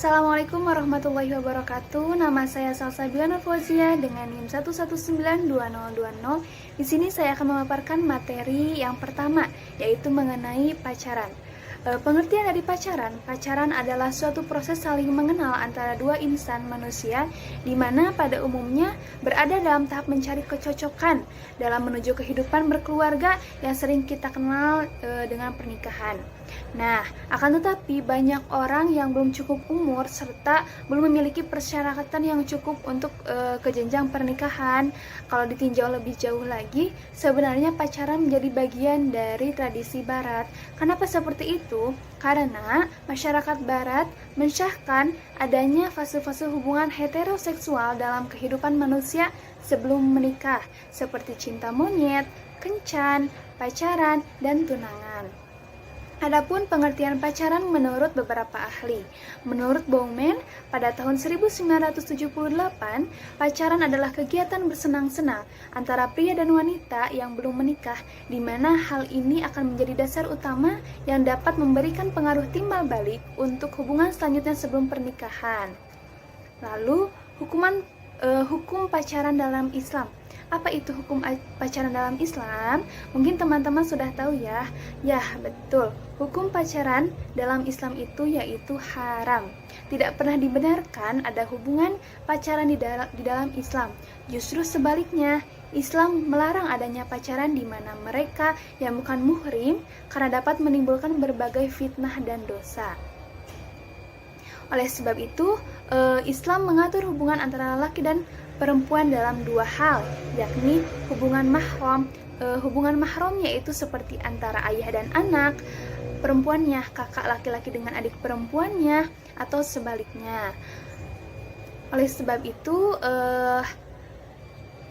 Assalamualaikum warahmatullahi wabarakatuh. Nama saya Salsabila Nurfauzia dengan NIM 1192020. Di sini saya akan memaparkan materi yang pertama, yaitu mengenai pacaran. Pengertian dari pacaran adalah suatu proses saling mengenal antara dua insan manusia, di mana pada umumnya berada dalam tahap mencari kecocokan dalam menuju kehidupan berkeluarga yang sering kita kenal dengan pernikahan. Nah, akan tetapi banyak orang yang belum cukup umur serta belum memiliki persyaratan yang cukup untuk ke jenjang pernikahan. Kalau ditinjau lebih jauh lagi, sebenarnya pacaran menjadi bagian dari tradisi Barat. Kenapa seperti itu? Karena masyarakat Barat mensyahkan adanya fase-fase hubungan heteroseksual dalam kehidupan manusia sebelum menikah, seperti cinta monyet, kencan, pacaran, dan tunangan. Adapun pengertian pacaran menurut beberapa ahli. Menurut Bowman, pada tahun 1978, pacaran adalah kegiatan bersenang-senang antara pria dan wanita yang belum menikah, di mana hal ini akan menjadi dasar utama yang dapat memberikan pengaruh timbal balik untuk hubungan selanjutnya sebelum pernikahan. Lalu, hukum pacaran dalam Islam. Apa itu hukum pacaran dalam Islam? Mungkin teman-teman sudah tahu ya. Ya, betul. Hukum pacaran dalam Islam itu yaitu haram. Tidak pernah dibenarkan ada hubungan pacaran di dalam Islam. Justru sebaliknya, Islam melarang adanya pacaran di mana mereka yang bukan muhrim karena dapat menimbulkan berbagai fitnah dan dosa. Oleh sebab itu, Islam mengatur hubungan antara laki dan perempuan dalam dua hal, yakni hubungan mahram. Hubungan mahram yaitu seperti antara ayah dan anak, perempuannya kakak laki-laki dengan adik perempuannya, atau sebaliknya. Oleh sebab itu,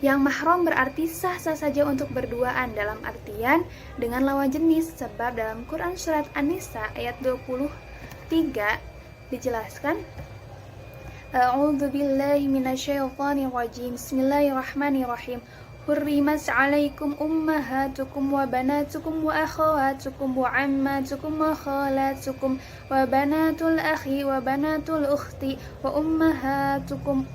yang mahram berarti sah-sah saja untuk berduaan dalam artian dengan lawan jenis, sebab dalam Quran surat An-Nisa ayat 23 dijelaskan, A'udzu billahi minasyaitonir rajim. Bismillahirrahmanirrahim. Hurrimat 'alaikum ummahatukum wa banatukum wa akhawatukum wa 'ammatukum wa khalatukum wa banatul akhi wa banatul ukhti wa ummahatukum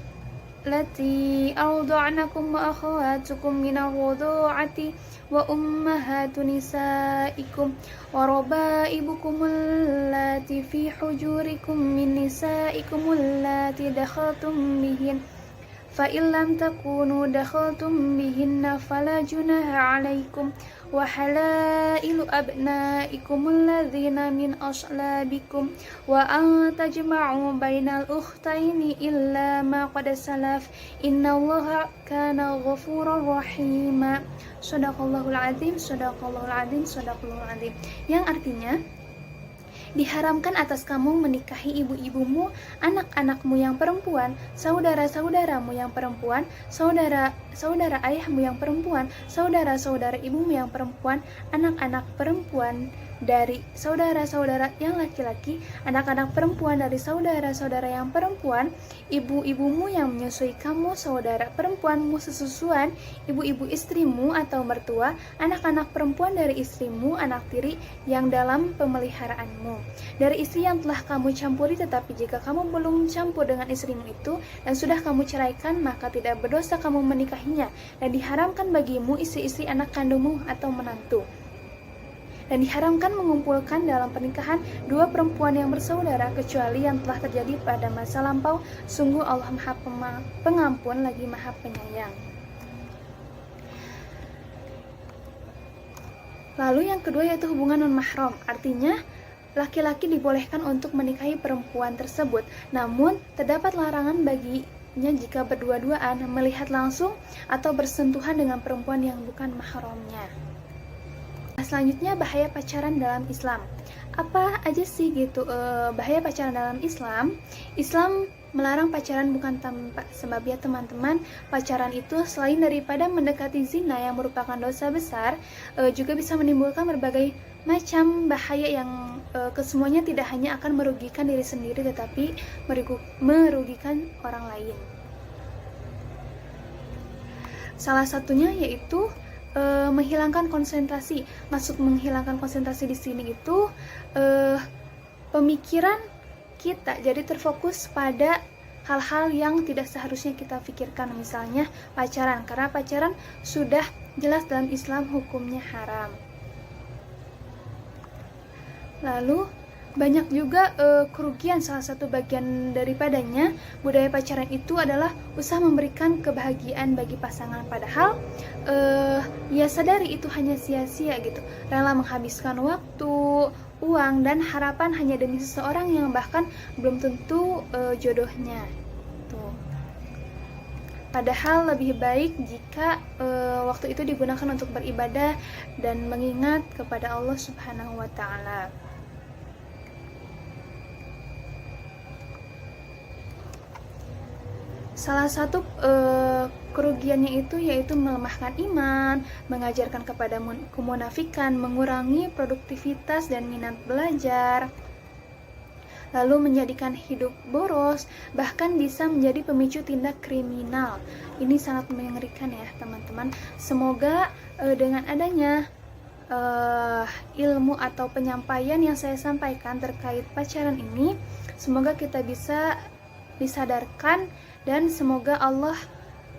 lati arda'nakum wa akhawatukum minal wudu'ati wa ummahatu nisaikum wa rabaibukum allati fi hujurikum min nisaikum allati dakhaltum bihin fa illam takunu dakhaltum bihinna fala junaha 'alaikum wa halailu abnaikum alladzina min aslabikum wa an tajma'u bainal ukhtaini illa ma qad salaf innallaha kana ghafurar rahima. Shadaqallahul azim, shadaqallahul azim, shadaqallahul azim. Yang artinya, diharamkan atas kamu menikahi ibu-ibumu, anak-anakmu yang perempuan, saudara-saudaramu yang perempuan, saudara ayahmu yang perempuan, saudara-saudara ibumu yang perempuan, anak-anak perempuan dari saudara-saudara yang laki-laki, anak-anak perempuan dari saudara-saudara yang perempuan, ibu-ibumu yang menyusui kamu, saudara perempuanmu sesusuan, ibu-ibu istrimu atau mertua, anak-anak perempuan dari istrimu, anak tiri yang dalam pemeliharaanmu, dari istri yang telah kamu campuri. Tetapi jika kamu belum campur dengan istrimu itu dan sudah kamu ceraikan, maka tidak berdosa kamu menikahinya, dan diharamkan bagimu istri-istri anak kandungmu atau menantu. Dan diharamkan mengumpulkan dalam pernikahan dua perempuan yang bersaudara kecuali yang telah terjadi pada masa lampau. Sungguh Allah Maha Pengampun lagi Maha Penyayang. Lalu yang kedua yaitu hubungan non-mahram. Artinya laki-laki dibolehkan untuk menikahi perempuan tersebut, namun terdapat larangan baginya jika berdua-duaan melihat langsung atau bersentuhan dengan perempuan yang bukan mahramnya. Selanjutnya, bahaya pacaran dalam Islam. Apa aja sih gitu bahaya pacaran dalam Islam? Islam melarang pacaran bukan tanpa sebab ya teman-teman. Pacaran itu selain daripada mendekati zina yang merupakan dosa besar, juga bisa menimbulkan berbagai macam bahaya yang kesemuanya tidak hanya akan merugikan diri sendiri tetapi merugikan orang lain. Salah satunya yaitu menghilangkan konsentrasi. Maksud menghilangkan konsentrasi di sini itu pemikiran kita jadi terfokus pada hal-hal yang tidak seharusnya kita pikirkan, misalnya pacaran, karena pacaran sudah jelas dalam Islam hukumnya haram. Lalu banyak juga kerugian. Salah satu bagian daripadanya, budaya pacaran itu adalah usaha memberikan kebahagiaan bagi pasangan, padahal ya sadari itu hanya sia-sia gitu, rela menghabiskan waktu, uang, dan harapan hanya demi seseorang yang bahkan belum tentu jodohnya tuh. Padahal lebih baik jika waktu itu digunakan untuk beribadah dan mengingat kepada Allah Subhanahu wa Ta'ala. Salah satu kerugiannya itu yaitu melemahkan iman, mengajarkan kepada kemunafikan, mengurangi produktivitas dan minat belajar, lalu menjadikan hidup boros, bahkan bisa menjadi pemicu tindak kriminal. Ini sangat mengerikan ya teman-teman. Semoga dengan adanya ilmu atau penyampaian yang saya sampaikan terkait pacaran ini, semoga kita bisa disadarkan, dan semoga Allah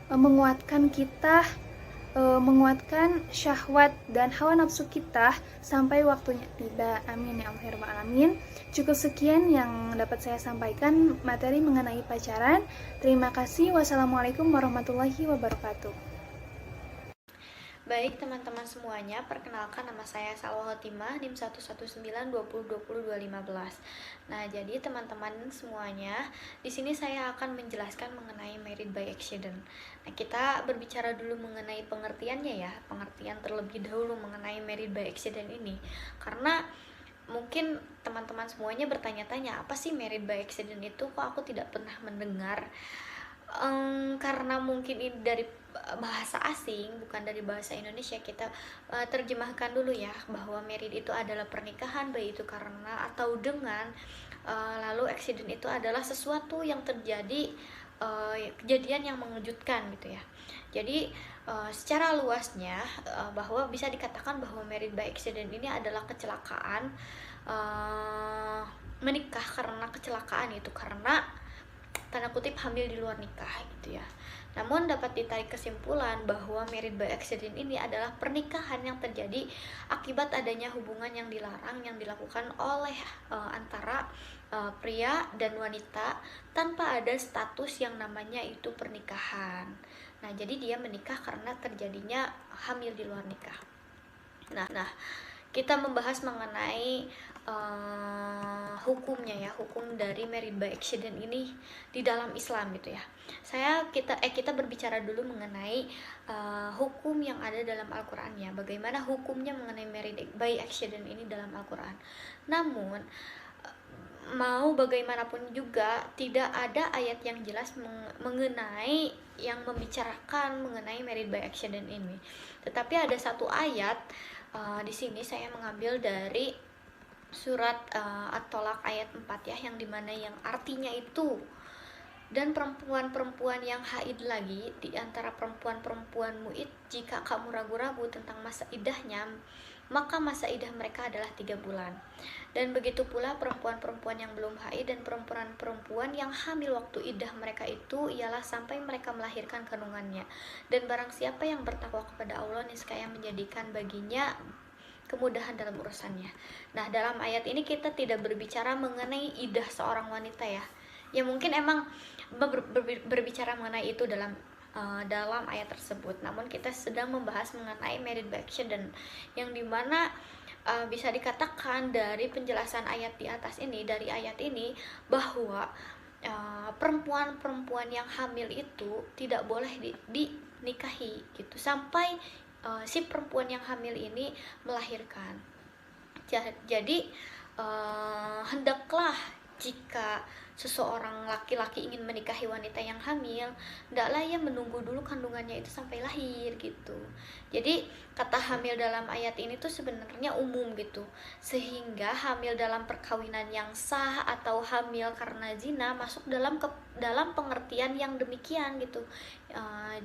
menguatkan kita, menguatkan syahwat dan hawa nafsu kita sampai waktunya tiba. Amin ya Allah ya Rabbal Alamin. Cukup sekian yang dapat saya sampaikan materi mengenai pacaran. Terima kasih. Wassalamualaikum warahmatullahi wabarakatuh. Baik teman-teman semuanya, perkenalkan nama saya Salwa Hotimah, NIM 11920202215. Nah, jadi teman-teman semuanya, di sini saya akan menjelaskan mengenai married by accident. Nah, kita berbicara dulu mengenai pengertiannya ya, pengertian terlebih dahulu mengenai married by accident ini. Karena mungkin teman-teman semuanya bertanya-tanya, apa sih married by accident itu? Kok aku tidak pernah mendengar? Karena mungkin ini dari bahasa asing, bukan dari bahasa Indonesia, kita terjemahkan dulu ya, bahwa married itu adalah pernikahan, baik itu karena atau dengan, lalu accident itu adalah sesuatu yang terjadi, kejadian yang mengejutkan gitu ya. Jadi secara luasnya bahwa bisa dikatakan bahwa married by accident ini adalah kecelakaan, menikah karena kecelakaan, itu karena tanda kutip hamil di luar nikah gitu ya. Namun dapat ditarik kesimpulan bahwa married by accident ini adalah pernikahan yang terjadi akibat adanya hubungan yang dilarang yang dilakukan oleh antara pria dan wanita tanpa ada status yang namanya itu pernikahan. Nah, jadi dia menikah karena terjadinya hamil di luar nikah. Nah, kita membahas mengenai hukumnya ya, hukum dari married by accident ini di dalam Islam gitu ya. Kita berbicara dulu mengenai hukum yang ada dalam Al-Qur'an ya. Bagaimana hukumnya mengenai married by accident ini dalam Al-Qur'an. Namun mau bagaimanapun juga tidak ada ayat yang jelas mengenai yang membicarakan mengenai married by accident ini. Tetapi ada satu ayat di sini saya mengambil dari surat At-Tolak ayat 4 ya, yang dimana yang artinya itu, dan perempuan-perempuan yang haid lagi di antara perempuan-perempuan mu'id, jika kamu ragu-ragu tentang masa idahnya, maka masa idah mereka adalah 3 bulan. Dan begitu pula perempuan-perempuan yang belum haid dan perempuan-perempuan yang hamil waktu idah mereka itu ialah sampai mereka melahirkan kandungannya. Dan barang siapa yang bertakwa kepada Allah, niscaya menjadikan baginya kemudahan dalam urusannya. Nah, dalam ayat ini kita tidak berbicara mengenai idah seorang wanita ya. Ya mungkin emang berbicara mengenai itu dalam ayat tersebut. Namun kita sedang membahas mengenai married by accident, yang dimana bisa dikatakan dari penjelasan ayat di atas ini, dari ayat ini, bahwa perempuan-perempuan yang hamil itu tidak boleh dinikahi gitu sampai si perempuan yang hamil ini melahirkan. Jadi hendaklah jika seseorang laki-laki ingin menikahi wanita yang hamil, hendaklah ia menunggu dulu kandungannya itu sampai lahir gitu. Jadi kata hamil dalam ayat ini tuh sebenarnya umum gitu, sehingga hamil dalam perkawinan yang sah atau hamil karena zina masuk dalam pengertian yang demikian gitu.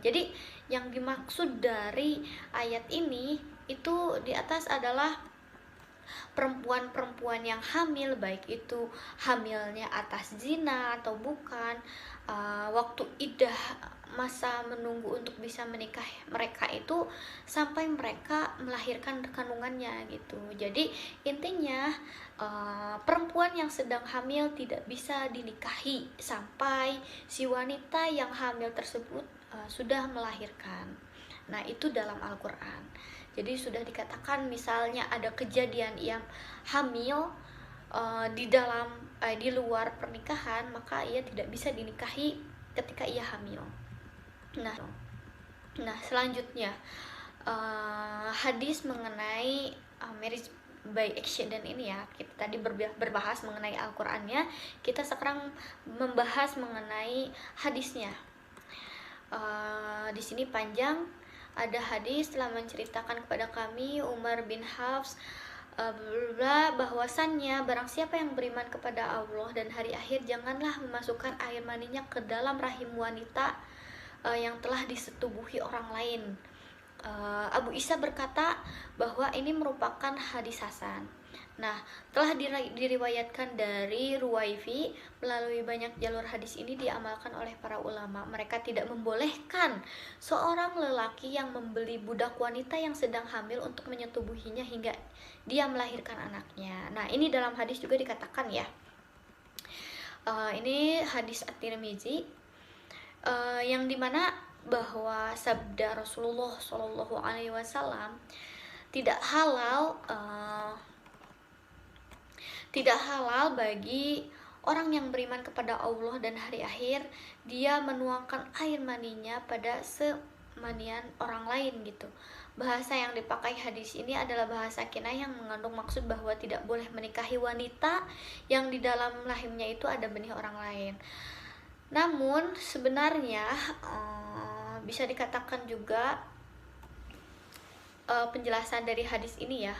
Jadi yang dimaksud dari ayat ini itu di atas adalah perempuan-perempuan yang hamil, baik itu hamilnya atas zina atau bukan, waktu iddah, masa menunggu untuk bisa menikah mereka itu sampai mereka melahirkan kandungannya gitu. Jadi intinya perempuan yang sedang hamil tidak bisa dinikahi sampai si wanita yang hamil tersebut sudah melahirkan. Nah, itu dalam Al-Quran. Jadi sudah dikatakan misalnya ada kejadian ia hamil di luar pernikahan, maka ia tidak bisa dinikahi ketika ia hamil. Nah, selanjutnya hadis mengenai marriage by accident ini ya. Kita tadi berbahas mengenai Al-Qur'annya, kita sekarang membahas mengenai hadisnya. Di sini panjang, ada hadis telah menceritakan kepada kami Umar bin Hafs bahwasannya barang siapa yang beriman kepada Allah dan hari akhir, janganlah memasukkan air maninya ke dalam rahim wanita yang telah disetubuhi orang lain. Abu Isa berkata bahwa ini merupakan hadis hasan. Nah, telah diriwayatkan dari Ruwaifi. Melalui banyak jalur hadis ini diamalkan oleh para ulama. Mereka tidak membolehkan seorang lelaki yang membeli budak wanita yang sedang hamil untuk menyetubuhinya hingga dia melahirkan anaknya. Nah, ini dalam hadis juga dikatakan ya. Ini hadis At-Tirmizi, yang dimana bahwa sabda Rasulullah Shallallahu Alaihi Wasallam, tidak halal bagi orang yang beriman kepada Allah dan hari akhir dia menuangkan air maninya pada semanian orang lain gitu. Bahasa yang dipakai hadis ini adalah bahasa kinayah yang mengandung maksud bahwa tidak boleh menikahi wanita yang di dalam rahimnya itu ada benih orang lain. Namun sebenarnya bisa dikatakan juga penjelasan dari hadis ini ya.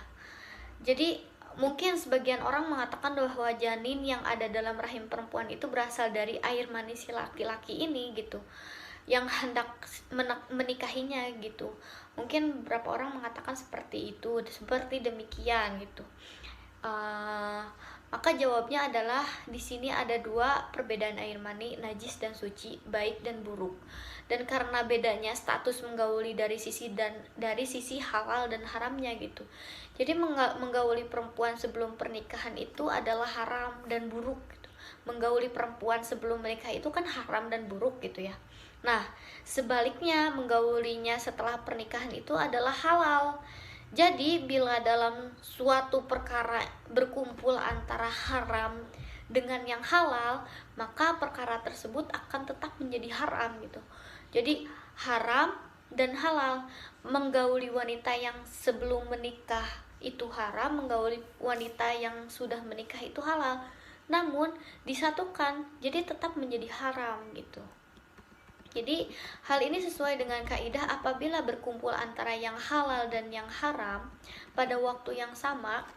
Jadi mungkin sebagian orang mengatakan bahwa janin yang ada dalam rahim perempuan itu berasal dari air mani si laki-laki ini gitu, yang hendak menikahinya gitu. Mungkin beberapa orang mengatakan seperti itu, seperti demikian gitu. Maka jawabnya adalah di sini ada dua perbedaan air mani, najis dan suci, baik dan buruk. Dan karena bedanya status menggauli dari sisi halal dan haramnya gitu. Jadi menggauli perempuan sebelum pernikahan itu adalah haram dan buruk gitu. Menggauli perempuan sebelum menikah itu kan haram dan buruk gitu ya. Nah, sebaliknya menggaulinya setelah pernikahan itu adalah halal. Jadi bila dalam suatu perkara berkumpul antara haram dengan yang halal, maka perkara tersebut akan tetap menjadi haram gitu. Jadi haram dan halal. Menggauli wanita yang sebelum menikah itu haram, menggauli wanita yang sudah menikah itu halal. Namun disatukan jadi tetap menjadi haram gitu. Jadi hal ini sesuai dengan kaidah apabila berkumpul antara yang halal dan yang haram pada waktu yang sama,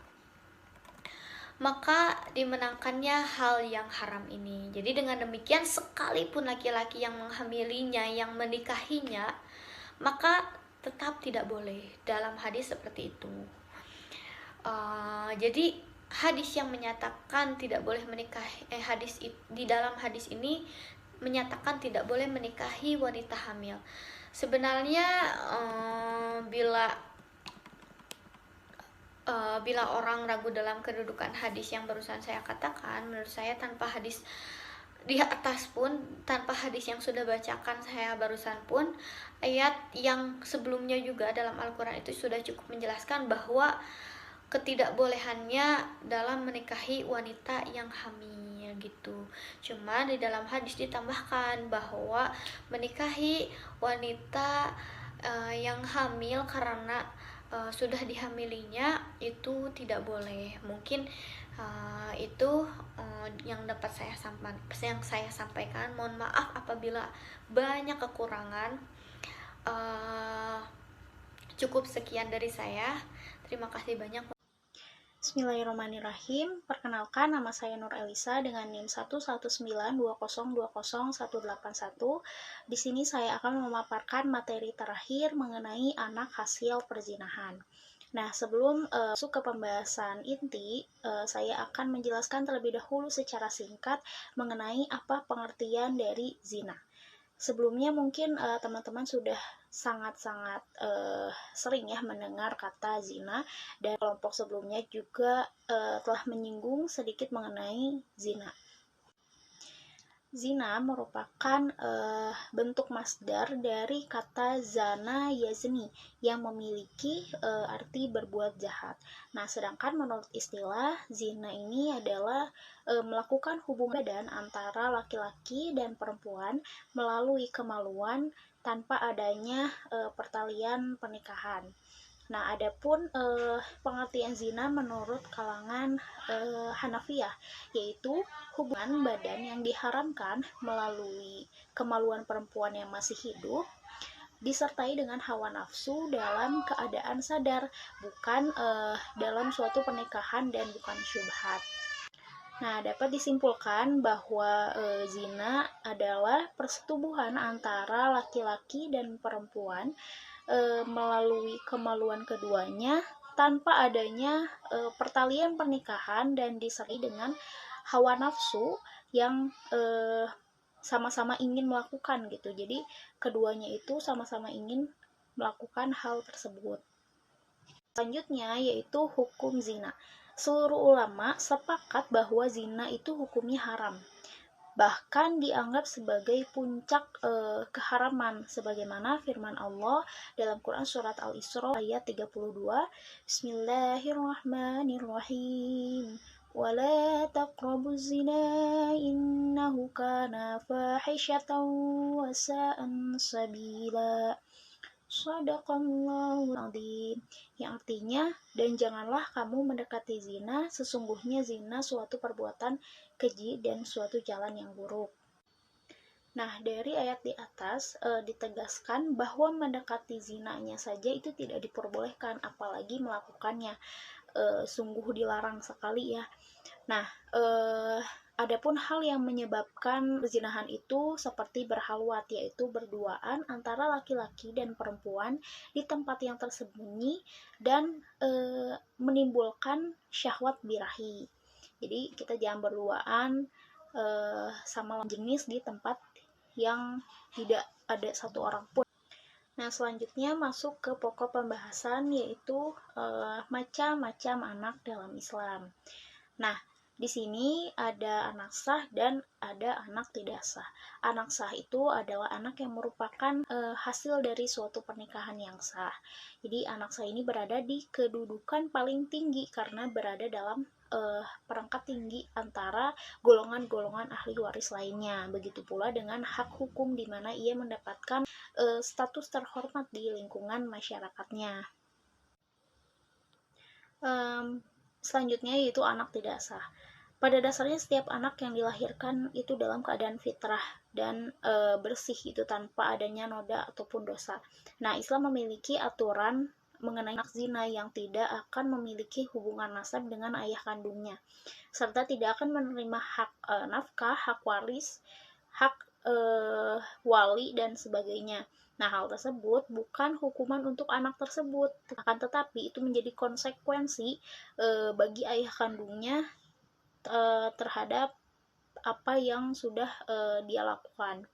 maka dimenangkannya hal yang haram ini. Jadi dengan demikian sekalipun laki-laki yang menghamilinya, yang menikahinya, maka tetap tidak boleh. Dalam hadis seperti itu. Jadi hadis yang menyatakan tidak boleh menikahi, di dalam hadis ini menyatakan tidak boleh menikahi wanita hamil. Sebenarnya bila orang ragu dalam kedudukan hadis yang barusan saya katakan, menurut saya tanpa hadis di atas pun, tanpa hadis yang sudah bacakan saya barusan pun, ayat yang sebelumnya juga dalam Al-Quran itu sudah cukup menjelaskan bahwa ketidakbolehannya dalam menikahi wanita yang hamil gitu. Cuma di dalam hadis ditambahkan bahwa menikahi wanita yang hamil karena sudah dihamilinya itu tidak boleh. Mungkin itu yang dapat saya sampaikan. Mohon maaf apabila banyak kekurangan. Cukup sekian dari saya. Terima kasih banyak. Bismillahirrahmanirrahim. Perkenalkan, nama saya Nur Elisa dengan NIM 11920201881. Di sini saya akan memaparkan materi terakhir mengenai anak hasil perzinahan. Nah, sebelum masuk ke pembahasan inti, saya akan menjelaskan terlebih dahulu secara singkat mengenai apa pengertian dari zina. Sebelumnya mungkin teman-teman sudah sangat-sangat sering ya mendengar kata zina, dan kelompok sebelumnya juga telah menyinggung sedikit mengenai zina. Zina merupakan bentuk masdar dari kata zana yazni yang memiliki arti berbuat jahat. Nah, sedangkan menurut istilah, zina ini adalah melakukan hubungan badan antara laki-laki dan perempuan melalui kemaluan tanpa adanya pertalian pernikahan. Nah, adapun pengertian zina menurut kalangan Hanafiyah, yaitu hubungan badan yang diharamkan melalui kemaluan perempuan yang masih hidup disertai dengan hawa nafsu dalam keadaan sadar, bukan dalam suatu pernikahan dan bukan syubhat. Nah, dapat disimpulkan bahwa zina adalah persetubuhan antara laki-laki dan perempuan melalui kemaluan keduanya tanpa adanya pertalian pernikahan dan disertai dengan hawa nafsu yang sama-sama ingin melakukan gitu. Jadi keduanya itu sama-sama ingin melakukan hal tersebut. Selanjutnya yaitu hukum zina. Seluruh ulama sepakat bahwa zina itu hukumnya haram, bahkan dianggap sebagai puncak keharaman, sebagaimana firman Allah dalam Quran surat Al-Isra ayat 32, Bismillahirrahmanirrahim, wala taqrabuz zina innahu kana fahishatan wa sa'an sabila. Shadaqallahul adzim, yang artinya, dan janganlah kamu mendekati zina, sesungguhnya zina suatu perbuatan keji dan suatu jalan yang buruk. Nah, dari ayat di atas ditegaskan bahwa mendekati zinanya saja itu tidak diperbolehkan, apalagi melakukannya. Sungguh dilarang sekali ya. Nah, adapun hal yang menyebabkan perzinahan itu seperti berhalwat, yaitu berduaan antara laki-laki dan perempuan di tempat yang tersembunyi dan menimbulkan syahwat birahi. Jadi kita jangan berduaan sama lawan jenis di tempat yang tidak ada satu orang pun. Nah, selanjutnya masuk ke pokok pembahasan, yaitu macam-macam anak dalam Islam. Nah, di sini ada anak sah dan ada anak tidak sah. Anak sah itu adalah anak yang merupakan hasil dari suatu pernikahan yang sah. Jadi anak sah ini berada di kedudukan paling tinggi karena berada dalam perangkat tinggi antara golongan-golongan ahli waris lainnya. Begitu pula dengan hak hukum di mana ia mendapatkan status terhormat di lingkungan masyarakatnya. Selanjutnya yaitu anak tidak sah. Pada dasarnya setiap anak yang dilahirkan itu dalam keadaan fitrah dan bersih itu tanpa adanya noda ataupun dosa. Nah, Islam memiliki aturan mengenai anak zina yang tidak akan memiliki hubungan nasab dengan ayah kandungnya, serta tidak akan menerima hak nafkah, hak waris, hak wali dan sebagainya. Nah, hal tersebut bukan hukuman untuk anak tersebut, akan tetapi itu menjadi konsekuensi bagi ayah kandungnya terhadap apa yang sudah dia lakukan.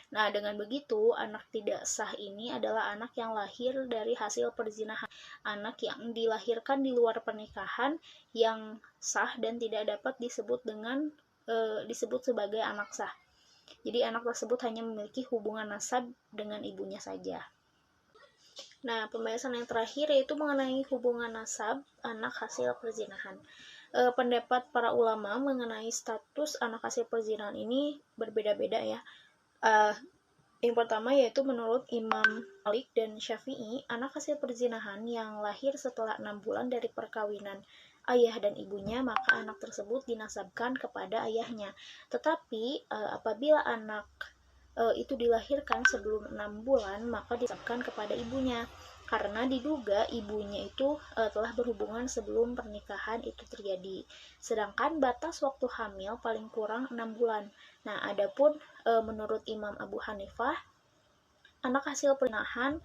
Nah, dengan begitu, anak tidak sah ini adalah anak yang lahir dari hasil perzinahan, anak yang dilahirkan di luar pernikahan yang sah dan tidak dapat disebut sebagai anak sah. Jadi anak tersebut hanya memiliki hubungan nasab dengan ibunya saja. Nah, pembahasan yang terakhir yaitu mengenai hubungan nasab anak hasil perzinahan. Pendapat para ulama mengenai status anak hasil perzinahan ini berbeda-beda ya. Yang pertama yaitu menurut Imam Malik dan Syafi'i, anak hasil perzinahan yang lahir setelah 6 bulan dari perkawinan ayah dan ibunya, maka anak tersebut dinasabkan kepada ayahnya. Tetapi apabila anak itu dilahirkan sebelum 6 bulan, maka dinasabkan kepada ibunya, karena diduga ibunya itu telah berhubungan sebelum pernikahan itu terjadi. Sedangkan batas waktu hamil paling kurang 6 bulan. Nah, adapun menurut Imam Abu Hanifah, anak hasil perzinahan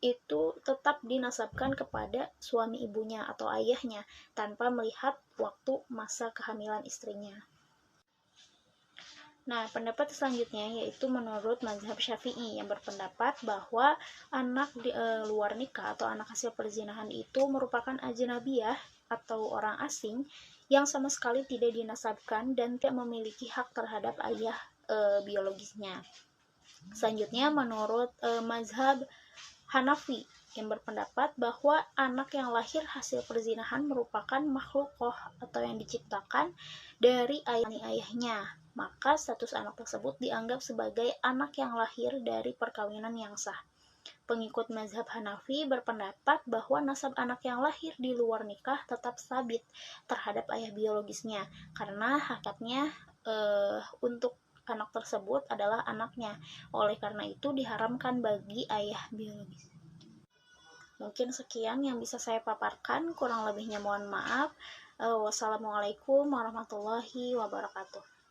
itu tetap dinasabkan kepada suami ibunya atau ayahnya tanpa melihat waktu masa kehamilan istrinya. Nah, pendapat selanjutnya yaitu menurut mazhab Syafi'i yang berpendapat bahwa anak di luar nikah atau anak hasil perzinahan itu merupakan ajnabiyah atau orang asing yang sama sekali tidak dinasabkan dan tidak memiliki hak terhadap ayah biologisnya. Selanjutnya menurut mazhab Hanafi yang berpendapat bahwa anak yang lahir hasil perzinahan merupakan makhlukoh atau yang diciptakan dari ayahnya, maka status anak tersebut dianggap sebagai anak yang lahir dari perkawinan yang sah. Pengikut mazhab Hanafi berpendapat bahwa nasab anak yang lahir di luar nikah tetap sabit terhadap ayah biologisnya karena hakikatnya untuk anak tersebut adalah anaknya. Oleh karena itu diharamkan bagi ayah biologis. Mungkin sekian yang bisa saya paparkan, kurang lebihnya mohon maaf. Wassalamualaikum warahmatullahi wabarakatuh.